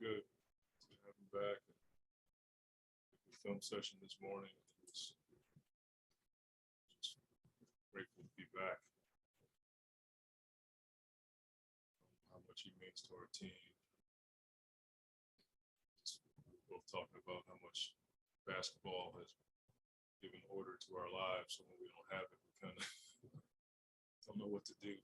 good to have him back. The film session this morning, it was just grateful to be back. How much he means to our team. We were both talking about how much basketball has given order to our lives. So when we don't have it, we kind of don't know what to do.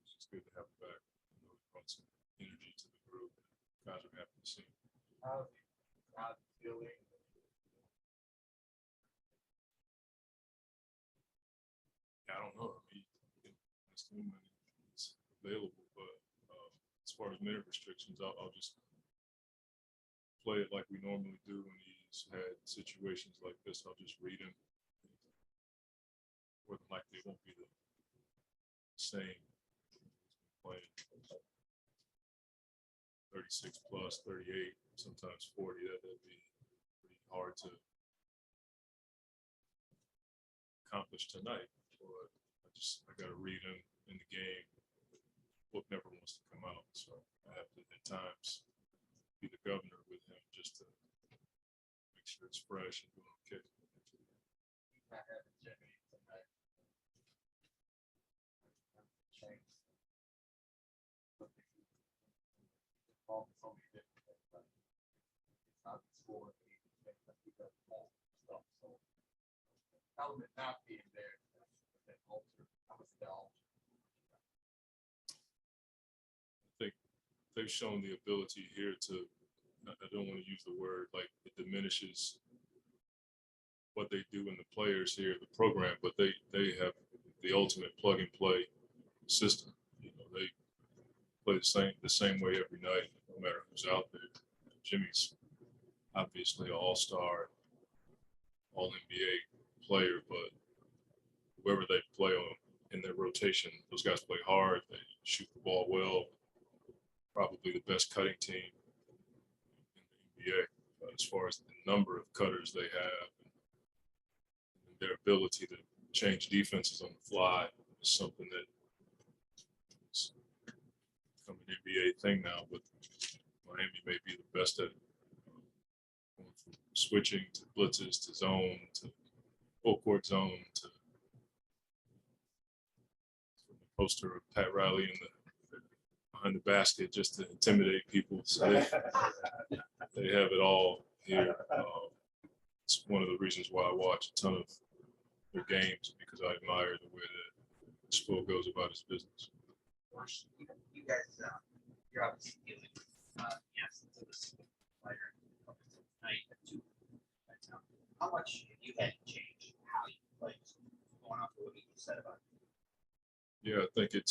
It's just good to have him back. You know, he brought some energy to the group. Guys are happy to see him. How's he feeling? I don't know. I mean, it's available, but as far as minute restrictions, I'll just play it like we normally do when he's had situations like this. I'll just read him. More than likely, it won't be the same. Playing 36 plus, 38, sometimes 40. That'd be pretty hard to accomplish tonight. But I got to read him in the game. Book never wants to come out, so I have to at times be the governor with him just to make sure it's fresh and doing okay. Not having Jimmy tonight. Change. It's not the score. Stuff. So element not being there, that alter. How much that alter? I think they've shown the ability here to, I don't want to use the word like it diminishes what they do in the players here, the program, but they have the ultimate plug and play system. You know, they play the same way every night, no matter who's out there. Jimmy's obviously an all-star, all-NBA player, but whoever they play on in their rotation, those guys play hard, they shoot the ball well, probably the best cutting team in the NBA as far as the number of cutters they have and their ability to change defenses on the fly is something that is become an NBA thing now, but Miami may be the best at it. Going from switching to blitzes to zone to full court zone to poster of Pat Riley in behind the basket just to intimidate people. So they have it all here. It's one of the reasons why I watch a ton of their games, because I admire the way that Spo goes about his business. You guys, you're obviously dealing with the absence of a single player tonight. How much have you had to change how you play, going off of what you said about it? Yeah, I think you're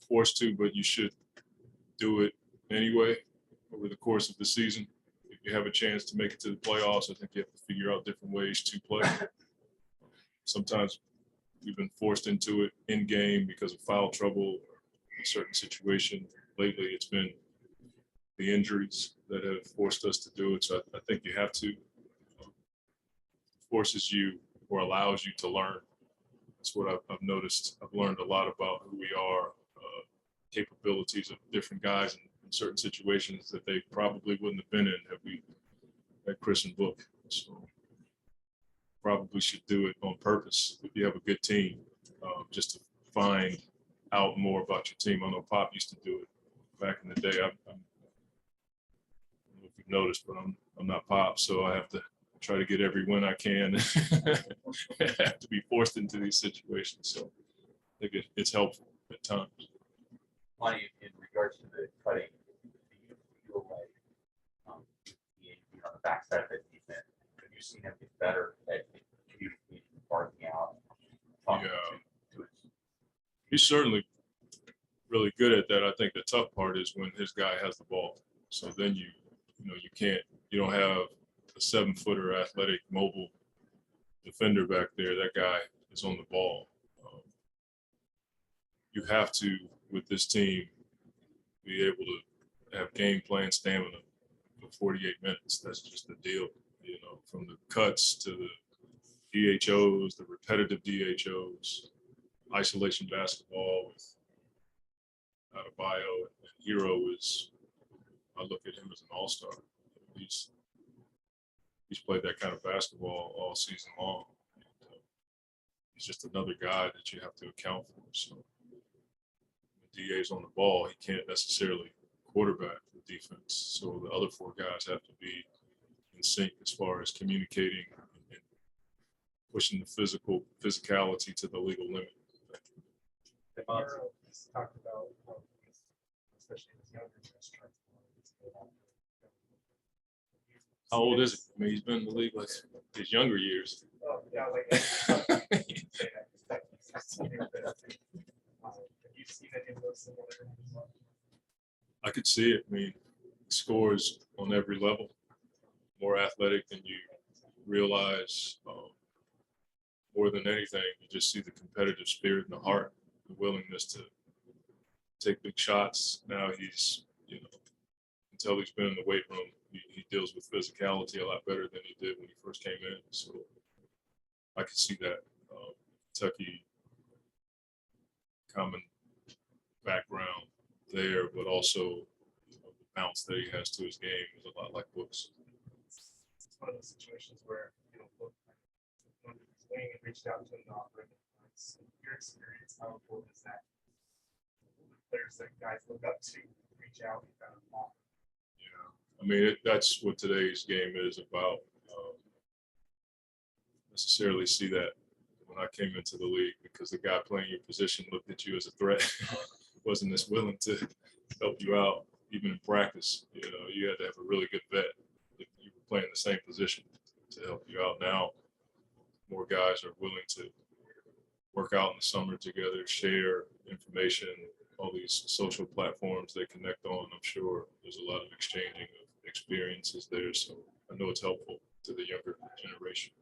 forced to, but you should do it anyway over the course of the season. If you have a chance to make it to the playoffs, I think you have to figure out different ways to play. Sometimes we've been forced into it in game because of foul trouble or a certain situation. Lately, it's been the injuries that have forced us to do it. So I think you have to. Forces you or allows you to learn. That's what I've noticed. I've learned a lot about who we are, capabilities of different guys in certain situations that they probably wouldn't have been in had we had Chris and Book. So probably should do it on purpose if you have a good team, just to find out more about your team. I know Pop used to do it back in the day. I don't know if you've noticed, but I'm not Pop, so I have to try to get every win I can. I have to be forced into these situations. So I think it's helpful at times. Money in regards to the cutting, your way, on the backside of the defense, have you seen him get better at communicating, barking out, talking to his? He's certainly really good at that. I think the tough part is when his guy has the ball. So then you don't have a 7-footer athletic mobile defender back there. That guy is on the ball. You have to, with this team, be able to have game plan stamina for 48 minutes. That's just the deal, from the cuts to the DHOs, the repetitive DHOs, isolation basketball with Adebayo, and Hero is, I look at him as an all-star. He's played that kind of basketball all season long. And, he's just another guy that you have to account for. So when DA's on the ball, he can't necessarily quarterback the defense. So the other four guys have to be in sync as far as communicating and pushing the physicality to the legal limit. Hero has talked about, especially his younger guys, trying to. How old is he? I mean, he's been in the league like his younger years. Oh, yeah, like. Have you seen any of those similarities? I could see it. I mean, he scores on every level, more athletic than you realize. More than anything, you just see the competitive spirit and the heart, the willingness to take big shots. Now he's, until he's been in the weight room, he deals with physicality a lot better than he did when he first came in. So I could see that. Kentucky, common background there, but also the bounce that he has to his game is a lot like Brooks. It's one of those situations where, when he's wing and reached out to him to offer him advice. In your experience, how important is that? Players that guys look up to reach out and kind of offer. I mean, that's what today's game is about. Necessarily see that when I came into the league, because the guy playing your position looked at you as a threat, wasn't as willing to help you out, even in practice. You had to have a really good vet if you were playing the same position to help you out. Now, more guys are willing to work out in the summer together, share information, all these social platforms they connect on. I'm sure there's a lot of exchanging of experiences there. So I know it's helpful to the younger generation.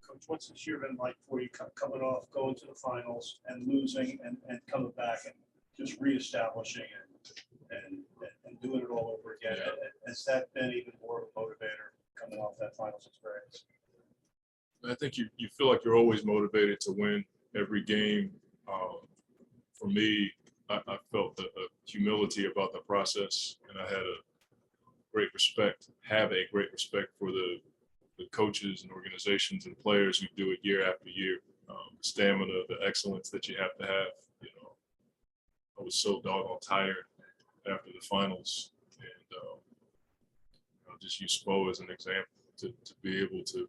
Coach, what's this year been like for you coming off, going to the finals and losing and coming back and just reestablishing it and doing it all over again? Yeah. Has that been even more of a motivator coming off that finals experience? I think you feel like you're always motivated to win every game. For me, I felt a humility about the process, and I had a great respect for the coaches and organizations and players who do it year after year. The stamina, the excellence that you have to have. I was so doggone tired after the finals, and I'll just use Spo as an example to be able to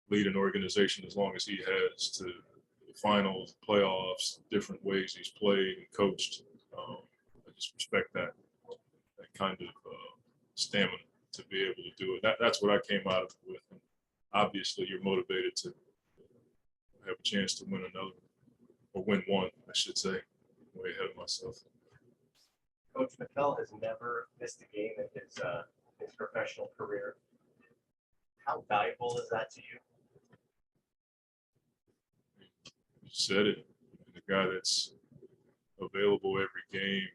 lead an organization as long as he has to the finals, playoffs, different ways he's played and coached. I just respect that kind of stamina to be able to do it. That's what I came out of it with. And obviously, you're motivated to have a chance to win another, or win one, I should say. Way ahead of myself. Coach McCall has never missed a game in his professional career. How valuable is that to you? You said it. The guy that's available every game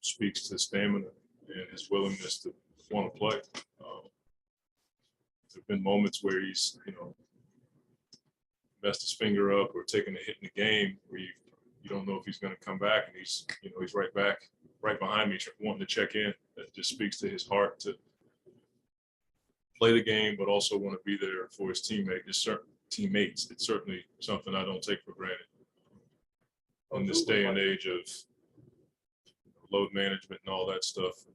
speaks to stamina and his willingness to want to play. There have been moments where he's, messed his finger up or taken a hit in the game where you don't know if he's going to come back, and he's right behind me wanting to check in. That just speaks to his heart to play the game, but also want to be there for his teammates. It's certainly something I don't take for granted. In this day and age of load management and all that stuff,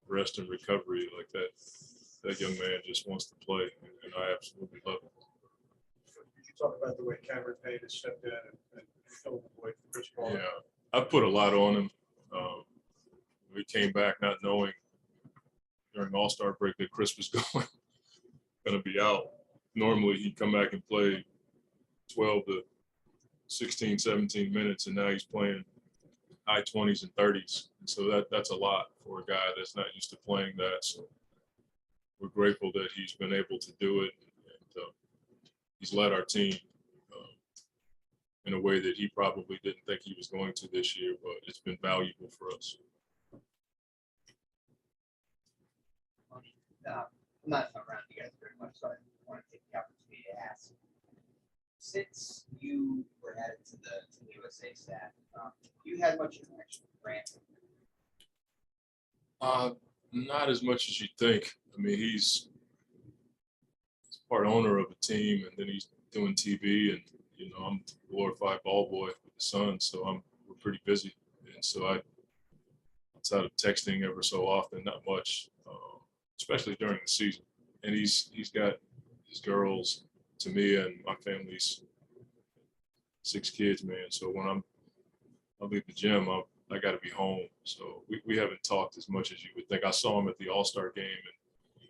rest and recovery like that young man just wants to play, and I absolutely love it. Did you talk about the way Cameron Payne has stepped in and filled the void for Chris Paul? Yeah, I put a lot on him. We came back not knowing during All-Star break that Chris was going to be out. Normally he'd come back and play 12 to 16, 17 minutes, and now he's playing high 20s and 30s. And so that's a lot for a guy that's not used to playing that. So we're grateful that he's been able to do it. And he's led our team in a way that he probably didn't think he was going to this year, but it's been valuable for us. I'm not around you guys very much, so I want to take the opportunity to ask. since you were added to the USA staff, you had much interaction with Grant? Not as much as you think. I mean, he's part owner of a team, and then he's doing TV, and you know, I'm a glorified ball boy with the Suns, so we're pretty busy, and so outside of texting ever so often, not much, especially during the season. And he's got his girls, to me, and my family's 6 kids, man. So when I leave the gym, I got to be home. So we haven't talked as much as you would think. I saw him at the All-Star game, and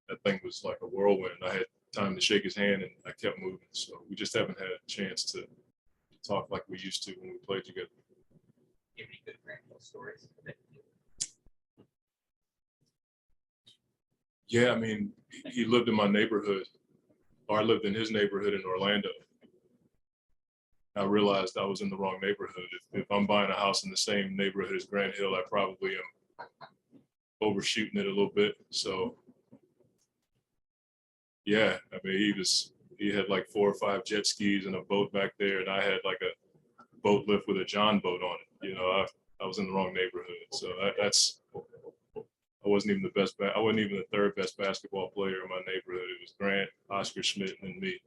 that thing was like a whirlwind. I had time to shake his hand, and I kept moving. So we just haven't had a chance to talk like we used to when we played together. Do you have any good Grant Hill stories? Yeah, I mean, he lived in my neighborhood, or I lived in his neighborhood in Orlando. I realized I was in the wrong neighborhood. If I'm buying a house in the same neighborhood as Grant Hill, I probably am overshooting it a little bit. So, yeah, I mean, he had like 4 or 5 jet skis and a boat back there, and I had like a boat lift with a John boat on it. You know, I was in the wrong neighborhood. So that's. I wasn't even I wasn't even the 3rd best basketball player in my neighborhood. It was Grant, Oscar Schmidt, and me.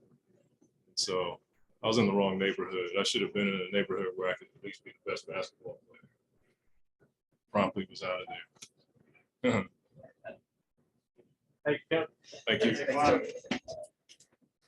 So I was in the wrong neighborhood. I should have been in a neighborhood where I could at least be the best basketball player. Promptly was out of there. Hey, Kip. Thank you. Wow.